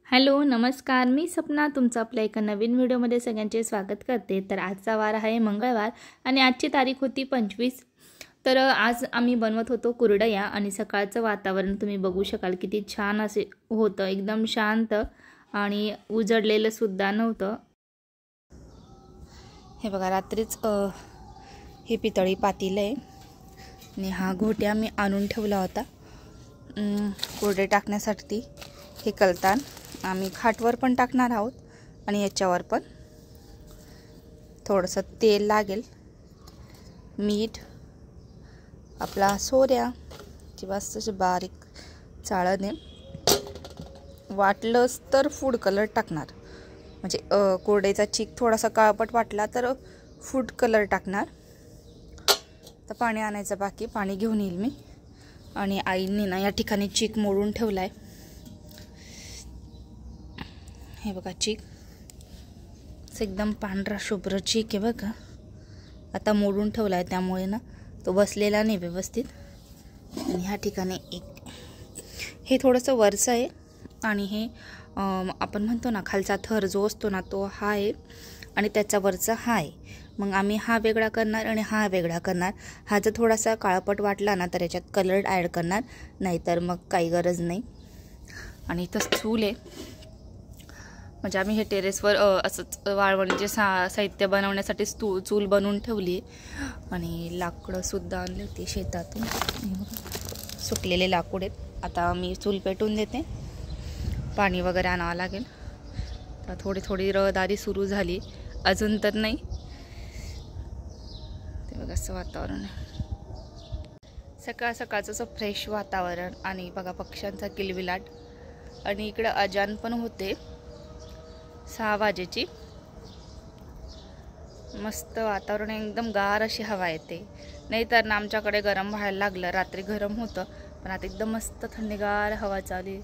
Hello नमस्कार, मी सपना तुमचं आपल्या एका नवीन व्हिडिओमध्ये सगळ्यांचे स्वागत करते। तर आजचा वार आहे मंगळवार आणि आजची तारीख होती 25। तर आज आम्ही बनवत होतो कुरडया आणि सकाळचं वातावरण तुम्ही बघू शकाल किती छान असे होतं, एकदम शांत आणि उजळलेलं सुद्धा नव्हतं। हे बघा रात्रीच हे पितळी पातेलं आहे आणि हा घोट्या मी आणून ठेवला होता कुरडे टाकण्यासाठी। हे कलतान आम्ही खाटवर पण टाकणार आहोत आणि याच्यावर पण थोडंसं तेल लागेल, मीठ, आपला सोऱ्या किंवा असं बारीक चाळणे, वाटलंच तर फूड कलर टाकणार, म्हणजे कुरडईचा चीक थोडासा काळपट वाटला तर फूड कलर टाकणार। तर पाणी आणायचं बाकी, पाणी घेऊन येईल मी। आणि आईने ना या ठिकाणी चीक मोडून ठेवलाय। हे बघा चीक एकदम पांढरा शुभ्र चीक आहे बघा, आता मोडून ठेवला आहे त्यामुळे ना तो बसलेला नाही व्यवस्थित। आणि ह्या ठिकाणी एक हे थोडंसं वरचं आहे आणि हे आपण म्हणतो ना खालचा थर जो असतो ना तो हा आहे आणि त्याचा वरचा हा आहे। मग आम्ही हा वेगळा करणार आणि हा वेगळा करणार। हा जर थोडासा काळपट वाटला ना तर याच्यात कलर ॲड करणार, नाहीतर मग काही गरज नाही। आणि इथं चूल आहे, म्हणजे आम्ही हे टेरेसवर असंच वाळवणीचे साहित्य बनवण्यासाठी चूल बनवून ठेवली आणि लाकडंसुद्धा आणली होती शेतातून, सुकलेले लाकूड आहेत। आता मी चूल पेटवून देते, पाणी वगैरे आणावं लागेल। तर थोडी थोडी रहदारी सुरू झाली, अजून तर नाही। ते बघा असं वातावरण आहे, सकाळ सकाळचं असं फ्रेश वातावरण आणि बघा पक्ष्यांचा किलबिलाट। आणि इकडं अजान पण होते 6 वाजेची, मस्त वातावरण, एकदम गार अशी हवा येते। नाहीतर ना आमच्याकडे गरम व्हायला लागलं, रात्री गरम होतं पण आता एकदम मस्त थंडगार हवा चालली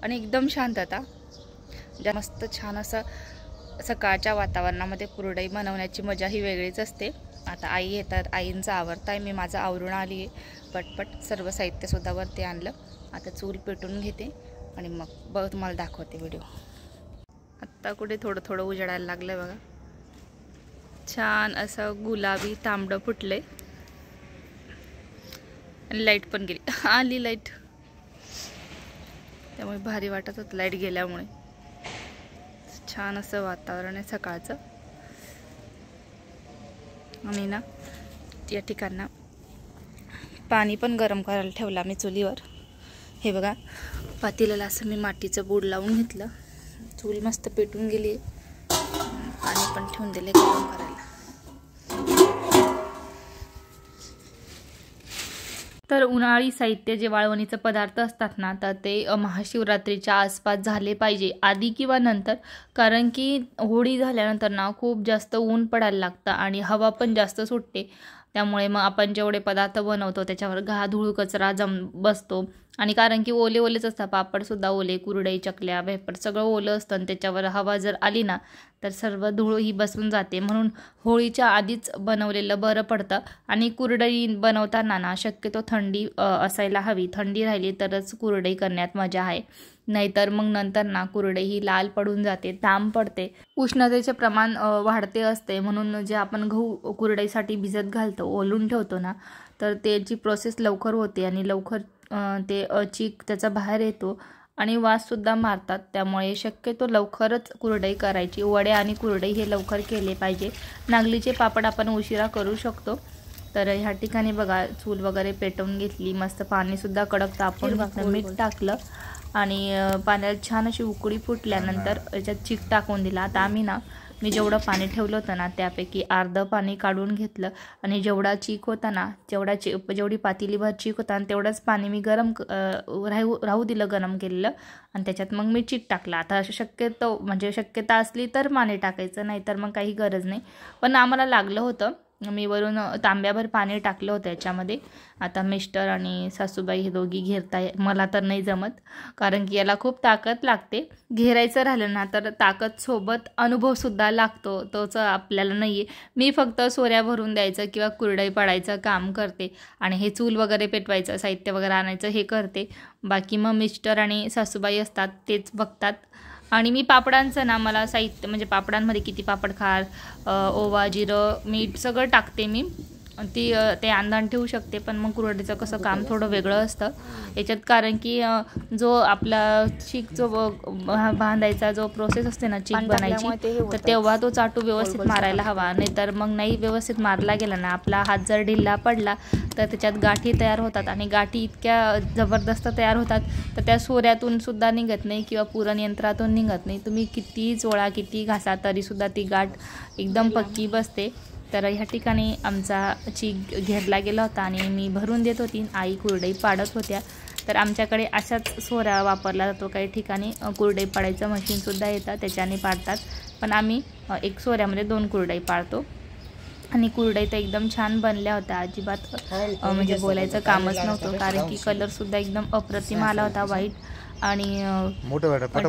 आणि एकदम शांतता। मस्त छान असं सकाळच्या वातावरणामध्ये कुरडई बनवण्याची मजा ही वेगळीच असते। आता आई येतात, आईंचं आवरताय, मी माझं आवरून आली आहे पटपट, सर्व साहित्यसुद्धा वरती आणलं। आता चूल पेटून घेते आणि मग तुम्हाला दाखवते व्हिडिओ। आत्ता कुठे थोडं थोडं उजळायला लागलं बघा, छान असं गुलाबी तांबडं फुटले आणि लाईट पण गेली, आली लाईट, त्यामुळे भारी वाटत होतं लाईट गेल्यामुळे। छान असं वातावरण आहे सकाळचं। आणि ना या ठिकाणं पाणी पण गरम करायला ठेवला मी चुलीवर। हे बघा पातेल्याला असं मी मातीचं बूड लावून घेतलं, चूल मस्त पेटून गेली, पाणी पण ठेवून दिले गरम करायला। तर उन्हाळी साहित्य जे वाळवणीचे पदार्थ असतात ना, तर ते महाशिवरात्रीच्या आसपास झाले पाहिजे, आधी किंवा नंतर, कारण की होळी झाल्यानंतर ना खूप जास्त ऊन पडायला लागतं आणि हवा पण जास्त सुटते। त्यामुळे मग आपण जेवढे पदार्थ बनवतो त्याच्यावर धूळ कचरा बसतो आणि कारण की ओले ओलेच असतात, पापडसुद्धा ओले, कुरडई, चकल्या, वेफर सगळं ओलं असतं आणि त्याच्यावर हवा जर आली ना तर सर्व धूळ ही बसून जाते। म्हणून होळीच्या आधीच बनवलेलं बरं पडतं। आणि कुरडई बनवताना ना शक्यतो थंडी असायला हवी, थंडी राहिली तरच कुरडई करण्यात मजा आहे, नाहीतर मग नंतर ना कुरडई ही लाल पडून जाते, ताम पडते, उष्णतेचे प्रमाण वाढते असते। म्हणून जे आपण गहू कुरडईसाठी भिजत घालतो, ओलून ठेवतो ना, तर त्याची प्रोसेस लवकर होते आणि लवकर ते चीक त्याचा बाहेर येतो आणि वाससुद्धा मारतात। त्यामुळे शक्यतो लवकरच कुरडई करायची, वड्या आणि कुरडई हे लवकर केले पाहिजे। नागलीचे पापड आपण उशिरा करू शकतो। तर ह्या ठिकाणी बघा चूल वगैरे पेटवून घेतली, मस्त पाणीसुद्धा कडक तापवून घेतलं, मीठ टाकलं आणि पाण्यात छान अशी उकळी फुटल्यानंतर याच्यात चीक टाकून दिला। आता आम्ही ना मी जेवढं पाणी ठेवलं होतं ना त्यापैकी अर्धं पाणी काढून घेतलं आणि जेवढा चीक होता ना, जेवढी पातेलीभर चीक होता आणि तेवढंच पाणी मी गरम राहू दिलं गरम केलेलं आणि त्याच्यात मग मी चीक टाकला। आता शक्यता असली तर पाणी टाकायचं, नाहीतर मग काही गरज नाही, पण आम्हाला लागलं होतं मी वरून तांब्याभर पाणी टाकलं होतं याच्यामध्ये. आता मिस्टर आणि सासूबाई हे दोघी घेरताय. मला तर नाही जमत, कारण की याला खूप ताकद लागते. घेरायचं राहिलं ना तर ताकद सोबत अनुभवसुद्धा लागतो, तोच आपल्याला नाही आहे. मी फक्त सोऱ्या भरून द्यायचं किंवा कुरडई पाडायचं काम करते आणि हे चूल वगैरे पेटवायचं, साहित्य वगैरे आणायचं हे करते. बाकी मग मिस्टर आणि सासूबाई असतात, तेच बघतात. आणि मी पापडांचं ना, मला साहित्य म्हणजे पापडांमध्ये किती पापड खार, ओवा, जिरं, मीठ सगळं टाकते मी. ते अंदाण ठेवू शकते, पण मग कुरडईचं कसं काम थोडं वेगळं असतं याच्यात, कारण की जो आपला चीक जो बांधायचा जो प्रोसेस असते ना चीक बनायची, तर तेव्हा तो चाटू व्यवस्थित मारायला हवा. नाहीतर मग नाही व्यवस्थित मारला गेला ना, आपला हात जर ढिल्ला पडला तर त्याच्यात गाठी तयार होतात आणि गाठी इतक्या जबरदस्त तयार होतात तर त्या सोऱ्यातून सुद्धा निघत नाही किंवा पुरण यंत्रातून निघत नाही. तुम्ही किती चोळा किती घासा तरीसुद्धा ती गाठ एकदम पक्की बसते. तर ह्या ठिकाणी आमचा चीक घेरला गेला होता आणि मी भरून देत होती, आई कुरडई पाडत होत्या. तर आमच्याकडे अशाच सोऱ्या वापरला जातो. काही ठिकाणी कुरडई पाडायचं मशीनसुद्धा येतं, त्याच्याने पाडतात, पण आम्ही एक सोऱ्यामध्ये 2 कुरडई पाडतो. आणि कुरडई तर एकदम छान बनल्या होत्या, अजिबात म्हणजे बोलायचं कामच नव्हतं, कारण की कलरसुद्धा एकदम अप्रतिम आला होता, व्हाईट. आणि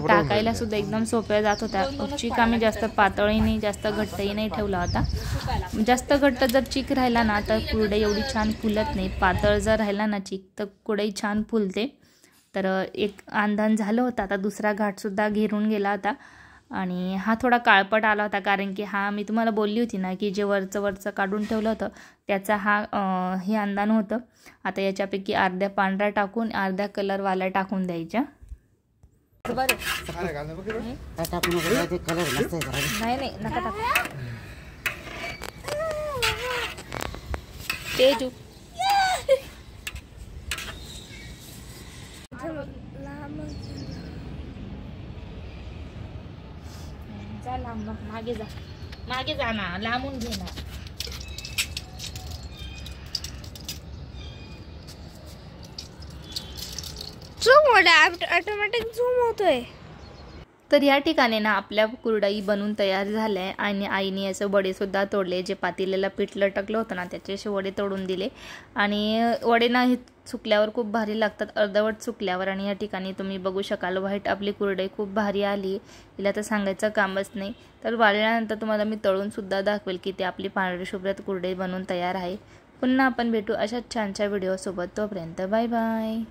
टाकायला सुद्धा एकदम सोप्या जात होत्या. चीक आम्ही जास्त पातळही नाही जास्त घट्टही नाही ठेवला होता. जास्त घट्ट जर चीक राहिला ना तर कुरडई एवढी छान फुलत नाही. पातळ जर राहिला ना चीक तर कुरडई छान फुलते. तर एक आंधण झालं होतं. आता दुसरा घाटसुद्धा घेरून गेला होता आणि हा थोडा काळपट आला होता, कारण की हा मी तुम्हाला बोलली होती ना की जे वरचं काढून ठेवलं होतं त्याचा हे अंदाण होतं. आता याच्यापैकी अर्ध्या पांढरा टाकून अर्ध्या कलरवाला टाकून द्यायच्या. नाही नका टाकू. तेजू जा लांब, मागे जा ना, लांबून घे ना. ऑटोमॅटिक झूम होतोय. तर या ठिकाणी ना आपल्या कुरडई बनून तयार झाल्या आणि आईने याचे वडेसुद्धा तोडले. जे पातेल्याला पीठ लटकलं होतं ना त्याचे असे वडे तोडून दिले आणि वडे ना हे सुकल्यावर खूप भारी लागतात, अर्धवट सुकल्यावर. आणि या ठिकाणी तुम्ही बघू शकाल व्हाईट आपली कुरडई खूप भारी आली, हिला तर सांगायचं कामच नाही. तर वाळल्यानंतर तुम्हाला मी तळूनसुद्धा दाखवेल की ते आपली पांढरी शुभ्र कुरडई बनून तयार आहे. पुन्हा आपण भेटू अशाच छानशा व्हिडिओसोबत. तोपर्यंत बाय बाय.